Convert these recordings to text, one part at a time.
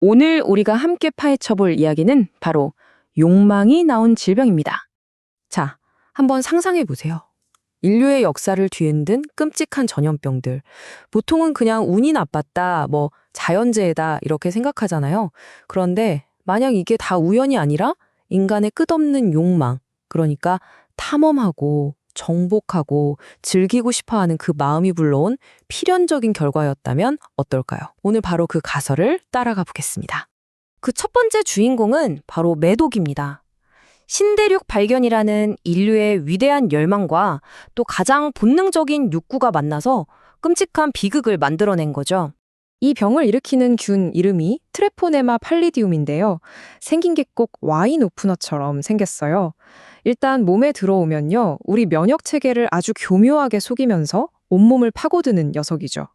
오늘 우리가 함께 파헤쳐볼 이야기는 바로 욕망이 나온 질병입니다. 자, 한번 상상해 보세요. 인류의 역사를 뒤흔든 끔찍한 전염병들. 보통은 그냥 운이 나빴다, 자연재해다 이렇게 생각하잖아요. 그런데 만약 이게 다 우연이 아니라 인간의 끝없는 욕망, 그러니까 탐험하고 정복하고 즐기고 싶어하는 그 마음이 불러온 필연적인 결과였다면 어떨까요? 오늘 바로 그 가설을 따라가 보겠습니다. 그 첫 번째 주인공은 바로 매독입니다. 신대륙 발견이라는 인류의 위대한 열망과 또 가장 본능적인 욕구가 만나서 끔찍한 비극을 만들어낸 거죠. 이 병을 일으키는 균 이름이 트레포네마 팔리디움인데요. 생긴 게 꼭 와인 오프너처럼 생겼어요. 일단 몸에 들어오면요, 우리 면역 체계를 아주 교묘하게 속이면서 온몸을 파고드는 녀석이죠.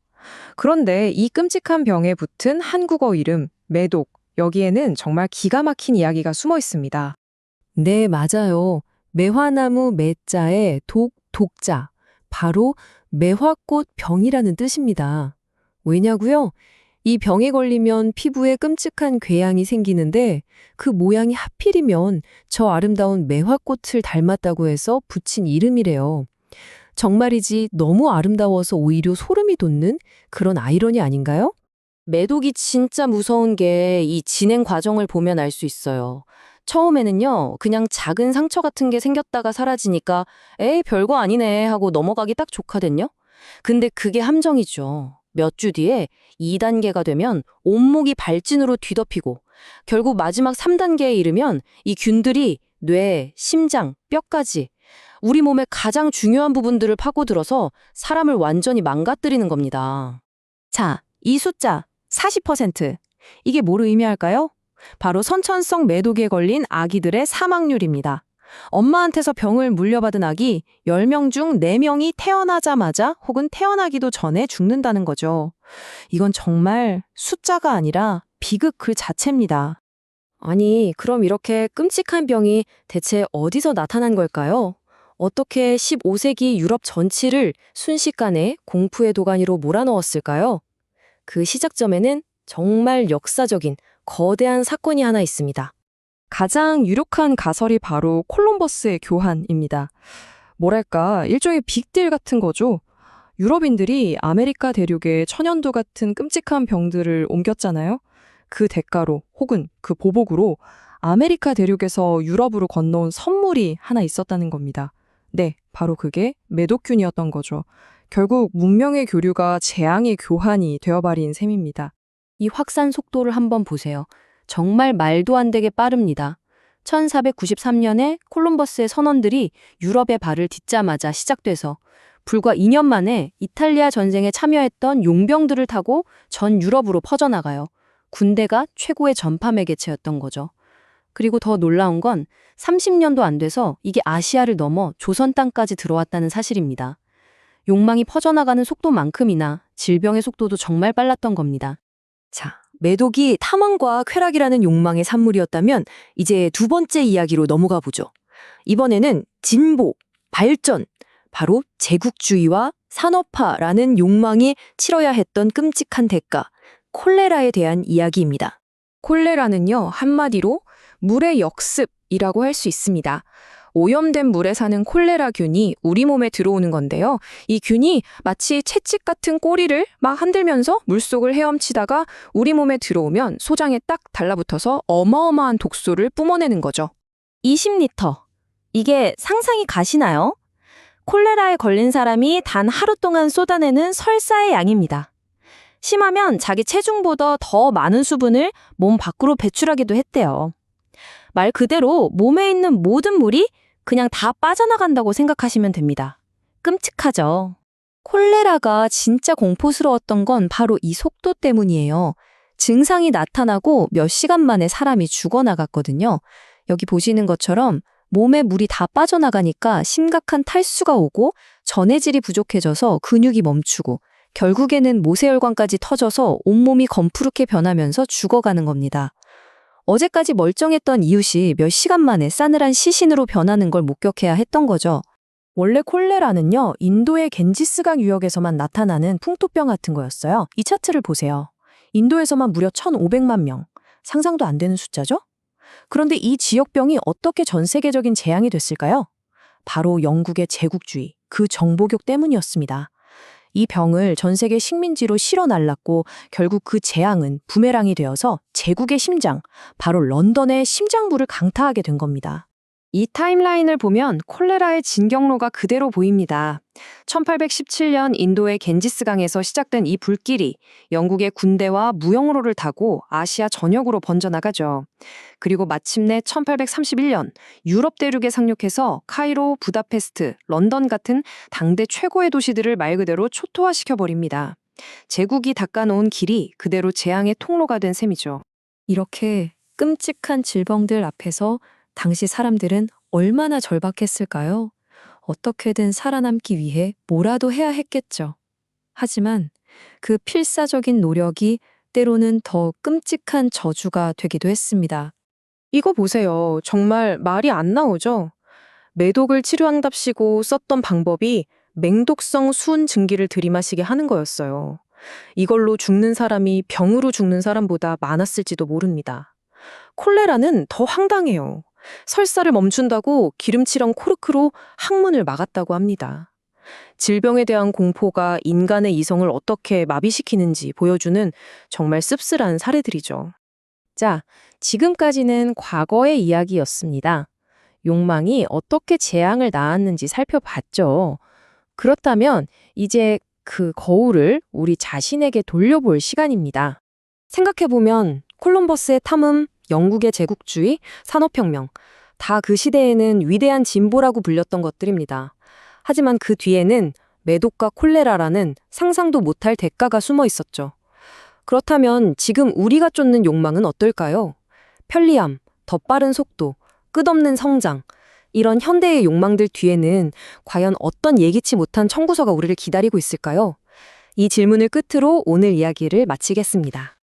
그런데 이 끔찍한 병에 붙은 한국어 이름, 매독, 여기에는 정말 기가 막힌 이야기가 숨어 있습니다. 네, 맞아요. 매화나무 매자에 독자. 바로 매화꽃 병이라는 뜻입니다. 왜냐고요? 이 병에 걸리면 피부에 끔찍한 궤양이 생기는데 그 모양이 하필이면 저 아름다운 매화꽃을 닮았다고 해서 붙인 이름이래요. 정말이지 너무 아름다워서 오히려 소름이 돋는 그런 아이러니 아닌가요? 매독이 진짜 무서운 게 이 진행 과정을 보면 알 수 있어요. 처음에는요, 그냥 작은 상처 같은 게 생겼다가 사라지니까 에이, 별거 아니네 하고 넘어가기 딱 좋거든요. 근데 그게 함정이죠. 몇 주 뒤에 2단계가 되면 온목이 발진으로 뒤덮이고 결국 마지막 3단계에 이르면 이 균들이 뇌, 심장, 뼈까지 우리 몸의 가장 중요한 부분들을 파고들어서 사람을 완전히 망가뜨리는 겁니다. 자, 이 숫자 40%. 이게 뭘 의미할까요? 바로 선천성 매독에 걸린 아기들의 사망률입니다. 엄마한테서 병을 물려받은 아기 10명 중 4명이 태어나자마자 혹은 태어나기도 전에 죽는다는 거죠. 이건 정말 숫자가 아니라 비극 그 자체입니다. 아니, 그럼 이렇게 끔찍한 병이 대체 어디서 나타난 걸까요? 어떻게 15세기 유럽 전치를 순식간에 공포의 도가니로 몰아넣었을까요? 그 시작점에는 정말 역사적인 거대한 사건이 하나 있습니다. 가장 유력한 가설이 바로 콜럼버스의 교환입니다. 뭐랄까, 일종의 빅딜 같은 거죠. 유럽인들이 아메리카 대륙에 천연두 같은 끔찍한 병들을 옮겼잖아요. 그 대가로 혹은 그 보복으로 아메리카 대륙에서 유럽으로 건너온 선물이 하나 있었다는 겁니다. 네, 바로 그게 매독균이었던 거죠. 결국 문명의 교류가 재앙의 교환이 되어버린 셈입니다. 이 확산 속도를 한번 보세요. 정말 말도 안 되게 빠릅니다. 1493년에 콜럼버스의 선원들이 유럽에 발을 딛자마자 시작돼서 불과 2년 만에 이탈리아 전쟁에 참여했던 용병들을 타고 전 유럽으로 퍼져나가요. 군대가 최고의 전파 매개체였던 거죠. 그리고 더 놀라운 건 30년도 안 돼서 이게 아시아를 넘어 조선 땅까지 들어왔다는 사실입니다. 욕망이 퍼져나가는 속도만큼이나 질병의 속도도 정말 빨랐던 겁니다. 자, 매독이 탐험과 쾌락이라는 욕망의 산물이었다면 이제 두 번째 이야기로 넘어가 보죠. 이번에는 진보, 발전, 바로 제국주의와 산업화라는 욕망이 치러야 했던 끔찍한 대가, 콜레라에 대한 이야기입니다. 콜레라는요, 한마디로 물의 역습이라고 할 수 있습니다. 오염된 물에 사는 콜레라균이 우리 몸에 들어오는 건데요. 이 균이 마치 채찍 같은 꼬리를 막 흔들면서 물속을 헤엄치다가 우리 몸에 들어오면 소장에 딱 달라붙어서 어마어마한 독소를 뿜어내는 거죠. 20리터. 이게 상상이 가시나요? 콜레라에 걸린 사람이 단 하루 동안 쏟아내는 설사의 양입니다. 심하면 자기 체중보다 더 많은 수분을 몸 밖으로 배출하기도 했대요. 말 그대로 몸에 있는 모든 물이 그냥 다 빠져나간다고 생각하시면 됩니다. 끔찍하죠. 콜레라가 진짜 공포스러웠던 건 바로 이 속도 때문이에요. 증상이 나타나고 몇 시간 만에 사람이 죽어나갔거든요. 여기 보시는 것처럼 몸에 물이 다 빠져나가니까 심각한 탈수가 오고 전해질이 부족해져서 근육이 멈추고 결국에는 모세혈관까지 터져서 온몸이 검푸르게 변하면서 죽어가는 겁니다. 어제까지 멀쩡했던 이웃이 몇 시간 만에 싸늘한 시신으로 변하는 걸 목격해야 했던 거죠. 원래 콜레라는요, 인도의 겐지스강 유역에서만 나타나는 풍토병 같은 거였어요. 이 차트를 보세요. 인도에서만 무려 1,500만 명. 상상도 안 되는 숫자죠? 그런데 이 지역병이 어떻게 전 세계적인 재앙이 됐을까요? 바로 영국의 제국주의, 그 정보격 때문이었습니다. 이 병을 전 세계 식민지로 실어 날랐고 결국 그 재앙은 부메랑이 되어서 제국의 심장, 바로 런던의 심장부를 강타하게 된 겁니다. 이 타임라인을 보면 콜레라의 진경로가 그대로 보입니다. 1817년 인도의 겐지스강에서 시작된 이 불길이 영국의 군대와 무역로를 타고 아시아 전역으로 번져나가죠. 그리고 마침내 1831년 유럽 대륙에 상륙해서 카이로, 부다페스트, 런던 같은 당대 최고의 도시들을 말 그대로 초토화시켜버립니다. 제국이 닦아놓은 길이 그대로 재앙의 통로가 된 셈이죠. 이렇게 끔찍한 질병들 앞에서 당시 사람들은 얼마나 절박했을까요? 어떻게든 살아남기 위해 뭐라도 해야 했겠죠. 하지만 그 필사적인 노력이 때로는 더 끔찍한 저주가 되기도 했습니다. 이거 보세요. 정말 말이 안 나오죠? 매독을 치료한답시고 썼던 방법이 맹독성 수은 증기를 들이마시게 하는 거였어요. 이걸로 죽는 사람이 병으로 죽는 사람보다 많았을지도 모릅니다. 콜레라는 더 황당해요. 설사를 멈춘다고 기름칠한 코르크로 항문을 막았다고 합니다. 질병에 대한 공포가 인간의 이성을 어떻게 마비시키는지 보여주는 정말 씁쓸한 사례들이죠. 자, 지금까지는 과거의 이야기였습니다. 욕망이 어떻게 재앙을 낳았는지 살펴봤죠. 그렇다면 이제 그 거울을 우리 자신에게 돌려볼 시간입니다. 생각해보면 콜럼버스의 탐험, 영국의 제국주의, 산업혁명, 다 그 시대에는 위대한 진보라고 불렸던 것들입니다. 하지만 그 뒤에는 매독과 콜레라라는 상상도 못할 대가가 숨어 있었죠. 그렇다면 지금 우리가 쫓는 욕망은 어떨까요? 편리함, 더 빠른 속도, 끝없는 성장, 이런 현대의 욕망들 뒤에는 과연 어떤 예기치 못한 청구서가 우리를 기다리고 있을까요? 이 질문을 끝으로 오늘 이야기를 마치겠습니다.